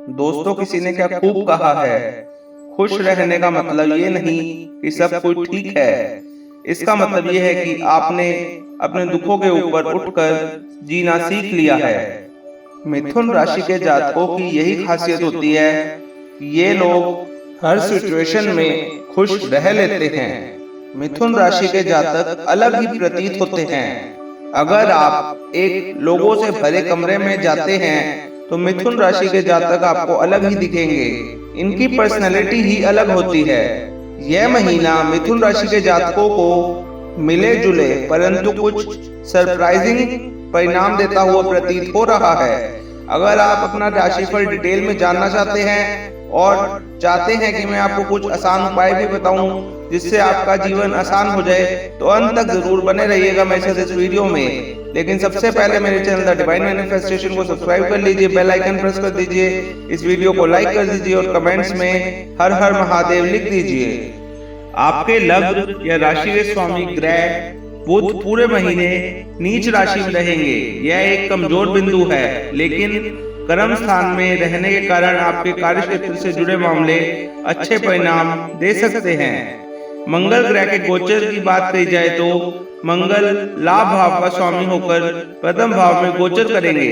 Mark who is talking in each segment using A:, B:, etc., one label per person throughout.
A: दोस्तों, किसी ने क्या खूब कहा है, खुश रहने का मतलब ये नहीं कि सब कुछ ठीक है। इसका मतलब ये है कि आपने अपने दुखों के ऊपर उठकर जीना सीख लिया है। मिथुन राशि के जातकों की यही खासियत होती है कि ये लोग हर सिचुएशन में खुश रह लेते हैं। मिथुन राशि के जातक अलग ही प्रतीत होते हैं। अगर आप एक लोगों से भरे कमरे में जाते हैं तो मिथुन राशि के जातक आपको अलग ही दिखेंगे। इनकी पर्सनैलिटी ही अलग होती है। यह महीना मिथुन राशि के जातकों को मिले जुले परंतु कुछ सरप्राइजिंग परिणाम देता हुआ प्रतीत हो रहा है। अगर आप अपना राशिफल डिटेल में जानना चाहते हैं और चाहते हैं कि मैं आपको कुछ आसान उपाय भी बताऊं जिससे आपका जीवन आसान हो जाए, तो अंत तक जरूर बने रहिएगा मेरे साथ इस वीडियो में। लेकिन सबसे पहले मेरे चैनल द डिवाइन मैनिफेस्टेशन को सब्सक्राइब कर लीजिए, बेल आइकन प्रेस कर दीजिए, इस वीडियो को लाइक कर दीजिए और कमेंट्स में हर हर महादेव लिख दीजिए। आपके लग्न या राशि के स्वामी ग्रह बुध पूरे महीने नीच राशि में रहेंगे। यह एक कमजोर बिंदु है, लेकिन कर्म स्थान में रहने के कारण आपके कार्य क्षेत्र से जुड़े मामले अच्छे परिणाम दे सकते हैं। मंगल ग्रह के गोचर की बात कही जाए तो मंगल लाभ भाव का स्वामी होकर प्रथम भाव में गोचर करेंगे।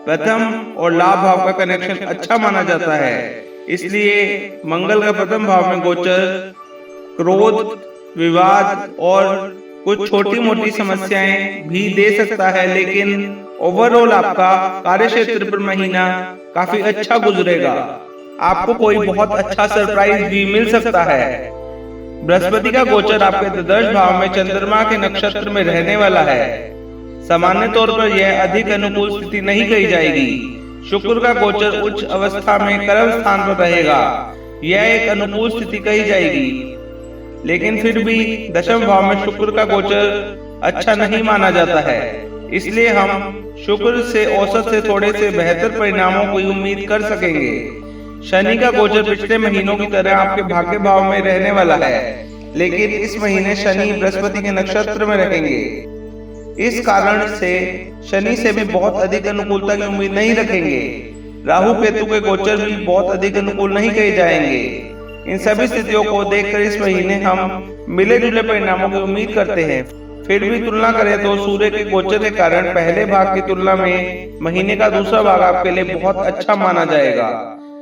A: प्रथम और लाभ भाव का कनेक्शन अच्छा माना जाता है, इसलिए मंगल का प्रथम भाव में गोचर क्रोध, विवाद और कुछ छोटी मोटी समस्याएं भी दे सकता है, लेकिन ओवरऑल आपका कार्य क्षेत्र पर महीना काफी अच्छा गुजरेगा। आपको कोई बहुत अच्छा सरप्राइज भी मिल सकता है। बृहस्पति का गोचर आपके द्वादश भाव में चंद्रमा के नक्षत्र में रहने वाला है। सामान्य तौर पर यह अधिक अनुकूल स्थिति नहीं कही जाएगी। शुक्र का गोचर उच्च अवस्था में कर्म स्थान पर रहेगा। यह एक अनुकूल स्थिति कही जाएगी, लेकिन फिर भी दशम भाव में शुक्र का गोचर अच्छा नहीं माना जाता है, इसलिए हम शुक्र से औसत से थोड़े से बेहतर परिणामों की उम्मीद कर सकेंगे। शनि का गोचर पिछले महीनों की तरह आपके भाग्य भाव में रहने वाला है, लेकिन इस महीने शनि बृहस्पति के नक्षत्र में रहेंगे। इस कारण से शनि से भी बहुत अधिक अनुकूलता की उम्मीद नहीं रखेंगे। राहु केतु के गोचर भी बहुत अधिक अनुकूल नहीं कहे जाएंगे। इन सभी स्थितियों को देखकर इस महीने हम मिले जुले परिणामों की उम्मीद करते हैं। फिर भी तुलना करें तो सूर्य के गोचर के कारण पहले भाग की तुलना में महीने का दूसरा भाग आपके लिए बहुत अच्छा माना जाएगा।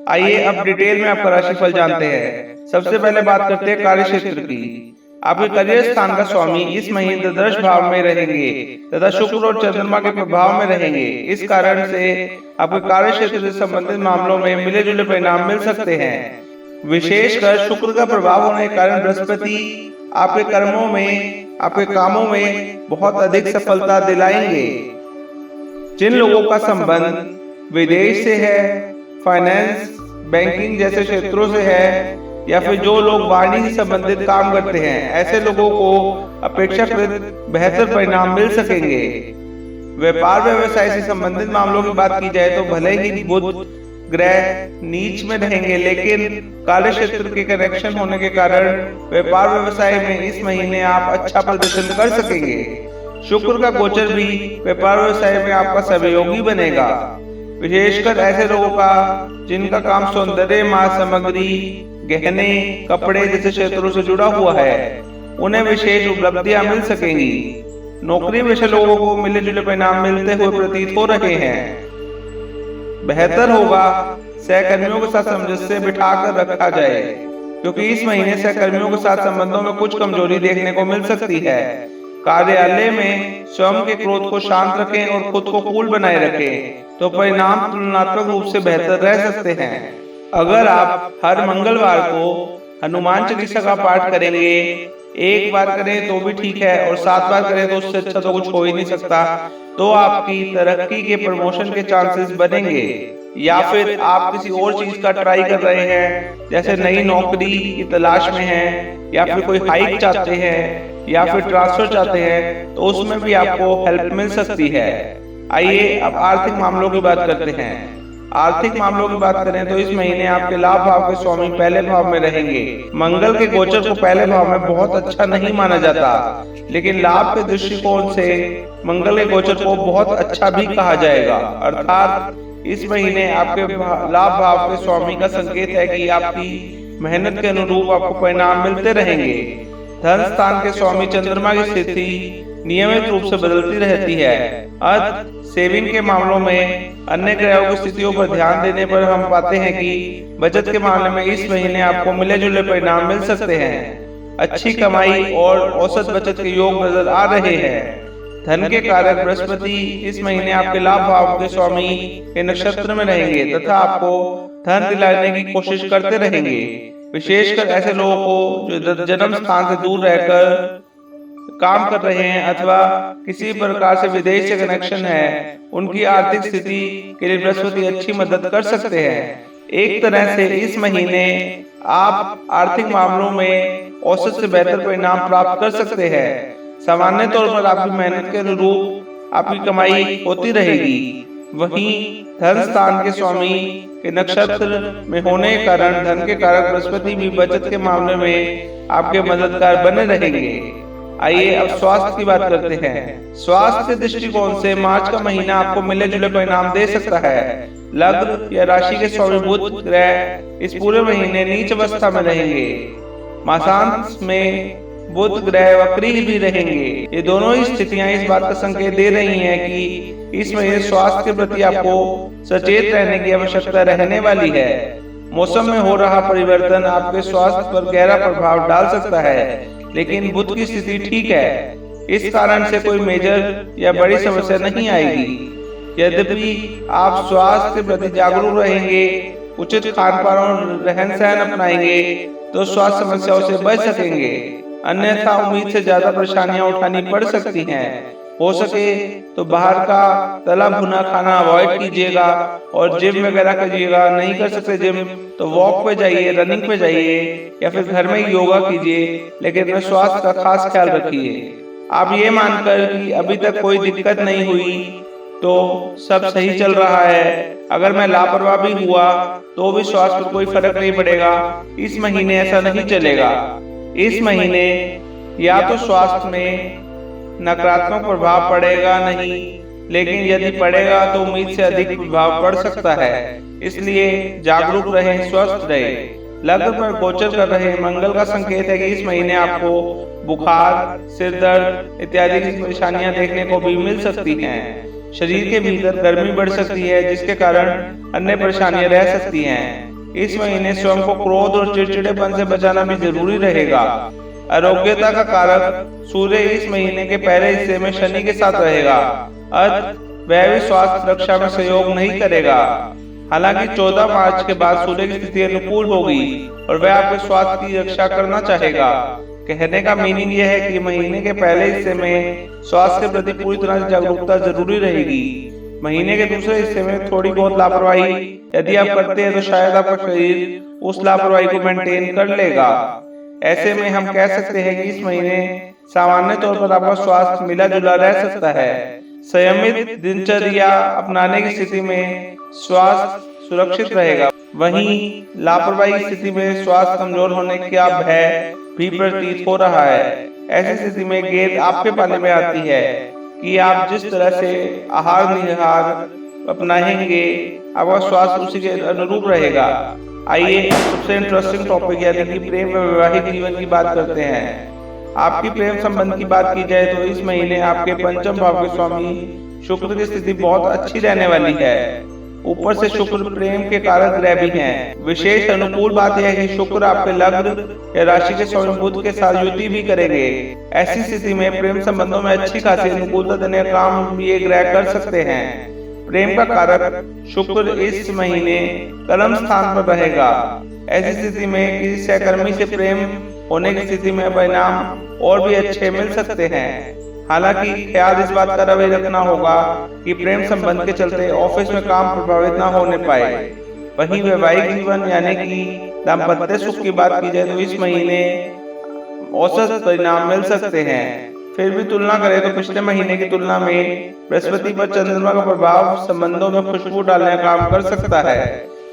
A: आइए अब डिटेल में आपका राशिफल जानते हैं। सबसे पहले बात करते हैं कार्य क्षेत्र की। आपके करियर स्थान का स्वामी इस महीने द्वादश भाव में रहेंगे तथा शुक्र और चंद्रमा के प्रभाव में रहेंगे। इस कारण से आपके कार्य क्षेत्र से संबंधित मामलों में मिले जुले परिणाम मिल सकते हैं। विशेषकर शुक्र का प्रभाव होने के कारण बृहस्पति आपके कर्मों में, आपके कामों में बहुत अधिक सफलता दिलाएंगे। जिन लोगों का संबंध विदेश से है, फाइनेंस, बैंकिंग जैसे क्षेत्रों से है, या फिर जो लोग वाणी से संबंधित काम करते हैं, ऐसे लोगों को अपेक्षाकृत बेहतर परिणाम मिल सकेंगे। व्यापार व्यवसाय से संबंधित मामलों की बात की जाए तो भले ही बुध ग्रह नीच में रहेंगे, लेकिन कार्य क्षेत्र के कनेक्शन होने के कारण व्यापार व्यवसाय में इस महीने आप अच्छा प्रदर्शन कर सकेंगे। शुक्र का गोचर भी व्यापार व्यवसाय में आपका सहयोगी बनेगा। विशेषकर ऐसे लोगों का जिनका काम सौंदर्य, मां सामग्री, गहने, कपड़े जैसे क्षेत्रों से जुड़ा हुआ है, उन्हें विशेष उपलब्धियां मिल सकेंगी। नौकरी पेशा लोगों को मिले जुले परिणाम मिलते हुए प्रतीत हो रहे हैं। बेहतर होगा सहकर्मियों के साथ सामंजस्य बिठाकर रखा जाए, क्योंकि इस महीने सहकर्मियों के साथ संबंधों में कुछ कमजोरी देखने को मिल सकती है। कार्यालय में स्वयं के क्रोध को शांत रखें और खुद को कूल बनाए रखें, तो परिणाम तुलनात्मक रूप से बेहतर रह सकते हैं। अगर आप हर मंगलवार को हनुमान चालीसा का पाठ करेंगे, एक बार करें तो भी ठीक है और 7 बार करें तो उससे अच्छा तो कुछ हो ही नहीं सकता, तो आपकी तरक्की के प्रमोशन के चांसेस बनेंगे। या फिर आप किसी और चीज का ट्राई कर रहे हैं, जैसे नई नौकरी की तलाश में हैं, या फिर कोई हाइक चाहते हैं, या फिर ट्रांसफर चाहते हैं, तो उसमें भी आपको हेल्प मिल सकती है। आइए अब आर्थिक मामलों की बात करते हैं। आर्थिक मामलों की बात करें तो इस महीने आपके लाभ भाव के स्वामी पहले भाव में रहेंगे। मंगल के गोचर को पहले भाव में बहुत अच्छा नहीं माना जाता, लेकिन लाभ के दृष्टिकोण से मंगल के गोचर को बहुत अच्छा भी कहा जाएगा। अर्थात इस महीने आपके लाभ भाव के स्वामी का संकेत है कि आपकी मेहनत के अनुरूप आपको परिणाम मिलते रहेंगे। धन स्थान के स्वामी चंद्रमा की स्थिति नियमित रूप से बदलती रहती है। अर्थ सेविंग के मामलों में अन्य ग्रहों की स्थितियों पर ध्यान देने पर हम पाते हैं कि बचत के मामले में इस महीने आपको मिले जुले परिणाम मिल सकते हैं। अच्छी कमाई और औसत बचत के योग नजर आ रहे हैं। धन के कारक बृहस्पति इस महीने आपके लाभ भाव के स्वामी के नक्षत्र में रहेंगे तथा आपको धन दिलाने की कोशिश करते रहेंगे। विशेषकर ऐसे लोगों को जो जन्म स्थान से दूर रहकर काम कर रहे हैं अथवा किसी प्रकार से विदेश से कनेक्शन है, उनकी आर्थिक स्थिति के लिए बृहस्पति अच्छी मदद कर सकते हैं। एक तरह से इस महीने आप आर्थिक मामलों में औसत से बेहतर परिणाम प्राप्त कर सकते हैं। सामान्य तौर पर आपकी मेहनत के अनुरूप आपकी कमाई होती रहेगी। वहीं धन स्थान के स्वामी के नक्षत्र में होने के कारण धन के कारक बृहस्पति भी बचत के मामले में आपके मददगार बने रहेंगे। आइए अब स्वास्थ्य की बात करते हैं। स्वास्थ्य के दृष्टिकोण से मार्च का महीना आपको मिले जुले परिणाम दे सकता है। लग्न या राशि के स्वामी बुध ग्रह इस पूरे महीने नीच अवस्था में रहेंगे। मासांत में बुध ग्रह वक्री भी रहेंगे। ये दोनों ही स्थितियां इस बात का संकेत दे रही हैं कि इस महीने स्वास्थ्य के प्रति आपको सचेत रहने की आवश्यकता रहने वाली है। मौसम में हो रहा परिवर्तन आपके स्वास्थ्य पर गहरा प्रभाव डाल सकता है, लेकिन बुध की स्थिति ठीक है, इस कारण से कोई मेजर या बड़ी समस्या नहीं आएगी। यद्यपि आप स्वास्थ्य के प्रति जागरूक रहेंगे, उचित खान पान और रहन सहन अपनाएंगे तो स्वास्थ्य समस्याओं से बच सकेंगे। अन्यथा उम्मीद से ज्यादा परेशानियां उठानी पड़ सकती हैं। हो सके तो बाहर का तला भुना खाना अवॉइड कीजिएगा और जिम वगैरह कीजिएगा। नहीं कर सकते जिम तो वॉक पे जाइए, रनिंग पे जाइए या फिर घर में ही योगा कीजिए, लेकिन अपने स्वास्थ्य का खास ख्याल रखिए। आप ये मानकर कि अभी तक कोई दिक्कत नहीं हुई तो सब सही चल रहा है, अगर मैं लापरवाह भी हुआ तो भी स्वास्थ्य पर कोई फर्क नहीं पड़ेगा, इस महीने ऐसा नहीं चलेगा। इस महीने या तो स्वास्थ्य में नकारात्मक प्रभाव पड़ेगा नहीं, लेकिन यदि पड़ेगा तो उम्मीद से अधिक प्रभाव पड़ सकता है। इसलिए जागरूक रहें, स्वस्थ रहें। लग्न पर गोचर कर रहे मंगल का संकेत है कि इस महीने आपको बुखार, सिर दर्द इत्यादि की परेशानियां देखने को भी मिल सकती हैं। शरीर के भीतर गर्मी बढ़ सकती है, जिसके कारण अन्य परेशानियां रह सकती हैं। इस महीने स्वयं को क्रोध और चिड़चिड़ेपन से बचाना भी जरूरी रहेगा। आरोग्यता का कारक सूर्य इस महीने के पहले हिस्से में शनि के साथ रहेगा। अतः वह भी स्वास्थ्य रक्षा में सहयोग नहीं करेगा। हालांकि 14 मार्च के बाद सूर्य की स्थिति अनुकूल होगी और वह आपके स्वास्थ्य की रक्षा करना चाहेगा। कहने का मीनिंग यह है कि महीने के पहले हिस्से में स्वास्थ्य के प्रति पूरी तरह से जागरूकता जरूरी रहेगी। महीने के दूसरे हिस्से में थोड़ी बहुत लापरवाही यदि आप करते हैं तो शायद आपका शरीर उस लापरवाही को मेंटेन कर लेगा। ऐसे में हम कह सकते हैं कि इस महीने सामान्य तौर पर आपका स्वास्थ्य मिला जुला रह सकता है। संयमित दिनचर्या अपनाने की स्थिति में स्वास्थ्य सुरक्षित रहेगा। वहीं लापरवाही स्थिति में स्वास्थ्य कमजोर होने का भय भी प्रतीत हो रहा है। ऐसी स्थिति में गेंद आपके पाले में आती है कि आप जिस तरह से आहार निहार अपनाएंगे आपका स्वास्थ्य उसी के अनुरूप रहेगा। आइए सबसे इंटरेस्टिंग टॉपिक यानी कि प्रेम व वैवाहिक जीवन की बात करते हैं। आपकी प्रेम संबंध की बात की जाए तो इस महीने आपके पंचम भाव के स्वामी शुक्र की स्थिति बहुत अच्छी रहने वाली है। ऊपर से शुक्र प्रेम के कारक ग्रह भी हैं। विशेष अनुकूल बात यह है कि शुक्र आपके लग्न या राशि के स्वामी बुध के साथ युति भी करेंगे। ऐसी स्थिति में प्रेम संबंधों में अच्छी खासी अनुकूलता देने का काम ये ग्रह कर सकते हैं। प्रेम का कारक शुक्र इस महीने कर्म स्थान पर रहेगा। ऐसी स्थिति में किसी सहकर्मी से प्रेम होने की स्थिति में परिणाम और भी अच्छे मिल सकते हैं। हालांकि ख्याल इस बात का रवैया रखना होगा कि प्रेम संबंध के चलते ऑफिस में काम प्रभावित न होने पाए। वहीं वैवाहिक जीवन यानी कि दाम्पत्य सुख की बात की जाए तो इस महीने औसत परिणाम मिल सकते हैं। फिर भी तुलना करें तो पिछले महीने की तुलना में बृहस्पति पर चंद्रमा का प्रभाव संबंधों में खुशबू डालने का काम कर सकता है।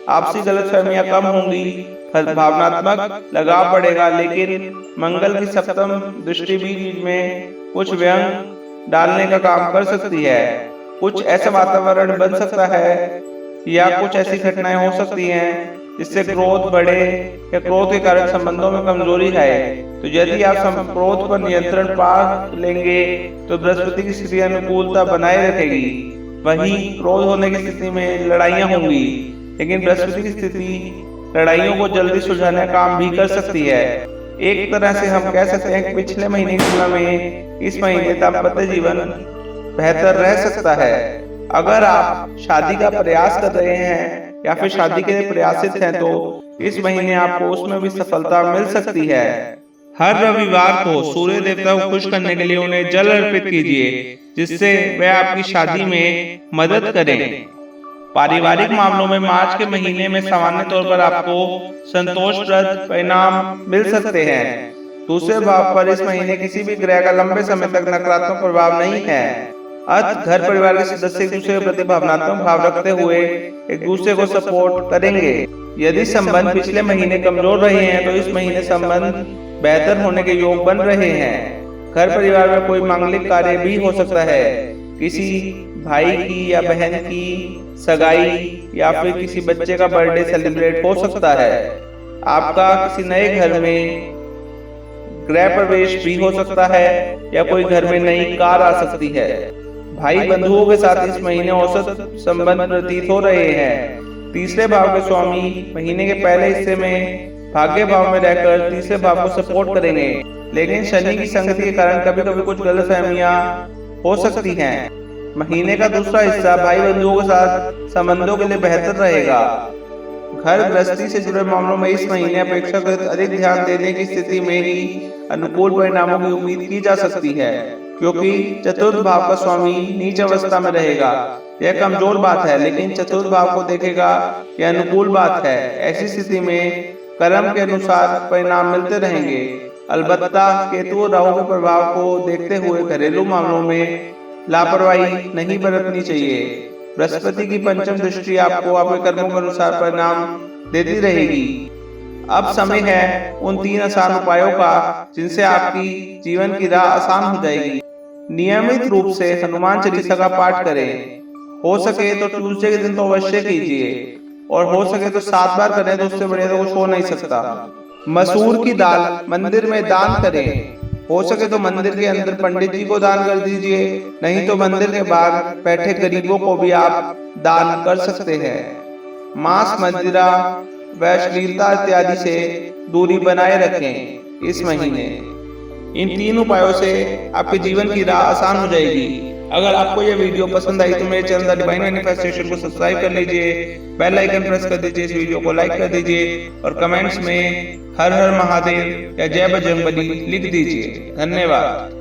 A: आपसी गलतफहमियां कम होंगी, भावनात्मक लगाव बढ़ेगा, लेकिन मंगल की सप्तम दृष्टि भी में कुछ व्यंग डालने का काम कर सकती है। कुछ ऐसा वातावरण बन सकता है या कुछ ऐसी घटनाएं हो सकती हैं जिससे क्रोध बढ़े या क्रोध के कारण संबंधों में कमजोरी आए। तो यदि आप क्रोध पर नियंत्रण पा लेंगे तो बृहस्पति की स्थिति अनुकूलता बनाए रखेगी। वहीं क्रोध होने की स्थिति में लड़ाइयां होंगी, लेकिन बृहस्पति की स्थिति लड़ाइयों को जल्दी सुलझाने का काम भी कर सकती है। एक तरह से हम कह सकते हैं कि पिछले महीने की तुलना में इस महीने दाम्पत्य जीवन बेहतर रह सकता है। अगर आप शादी का प्रयास कर रहे हैं या फिर शादी के लिए प्रयासित हैं तो इस महीने आपको उसमें भी सफलता मिल सकती है। हर रविवार को सूर्य देवता को खुश करने के लिए उन्हें जल अर्पित कीजिए, जिससे वह आपकी शादी में मदद करें। पारिवारिक मामलों में मार्च के महीने में सामान्य तौर पर आपको संतोषप्रद परिणाम मिल सकते हैं। दूसरे भाव पर इस महीने किसी भी ग्रह का लंबे समय तक नकारात्मक प्रभाव नहीं है। अतः घर परिवार के सदस्य एक दूसरे के प्रति भावनात्मक भाव रखते हुए एक दूसरे को सपोर्ट करेंगे। यदि संबंध पिछले महीने कमजोर रहे हैं तो इस महीने संबंध बेहतर होने के योग बन रहे हैं। घर परिवार में कोई मांगलिक कार्य भी हो सकता है, किसी भाई की या बहन की सगाई या फिर किसी बच्चे का बर्थडे सेलिब्रेट हो सकता है। आपका किसी नए घर में गृह प्रवेश भी हो सकता है या कोई घर में नई कार आ सकती है। भाई बंधुओं के साथ इस महीने औसत संबंध प्रतीत हो रहे हैं। तीसरे भाव के स्वामी महीने के पहले हिस्से में भाग्य भाव में रहकर तीसरे भाव को सपोर्ट करेंगे, लेकिन शनि की संगति के कारण कभी कभी कुछ गलतफहमियां हो सकती हैं। महीने का दूसरा हिस्सा भाई बंधुओं के साथ संबंधों के लिए बेहतर रहेगा। घर गृहस्थी से जुड़े मामलों में इस महीने अपेक्षाकृत अधिक ध्यान देने की स्थिति में ही अनुकूल परिणामों की उम्मीद की जा सकती है, क्योंकि चतुर्थ भाव का स्वामी नीच अवस्था में रहेगा। यह कमजोर बात है, लेकिन चतुर्थ भाव को देखेगा यह अनुकूल बात है। ऐसी स्थिति में कर्म के अनुसार परिणाम मिलते रहेंगे। अलबत्ता केतु और राहु के प्रभाव को देखते हुए घरेलू मामलों में लापरवाही नहीं बरतनी चाहिए। बृहस्पति की पंचम दृष्टि आपको आपके कर्मों के अनुसार परिणाम देती रहेगी। अब समय है उन 3 आसान उपायों का जिनसे आपकी जीवन की राह आसान हो जाएगी। नियमित रूप से हनुमान चालीसा का पाठ करें। हो सके तो ट्यूसडे के दिन तो अवश्य कीजिए, और हो सके तो 7 बार करें तो उससे बढ़िया तो कुछ हो नहीं सकता। मसूर की दाल मंदिर में दान करें। हो सके तो मंदिर के अंदर पंडित जी को दान कर दीजिए, नहीं तो मंदिर के बाहर बैठे गरीबों को भी आप दान कर सकते हैं। मांस, मदिरा व अश्लीलता इत्यादि से दूरी बनाए रखें। इस महीने इन 3 उपायों से आपके जीवन की राह आसान हो जाएगी। अगर आपको यह वीडियो पसंद आई तो मेरे चैनल डिवाइन मैनिफेस्टेशन को सब्सक्राइब कर लीजिए, बेल आइकन प्रेस कर दीजिए, इस वीडियो को लाइक कर दीजिए और कमेंट्स में हर हर महादेव या जय बजरंगबली लिख दीजिए। धन्यवाद।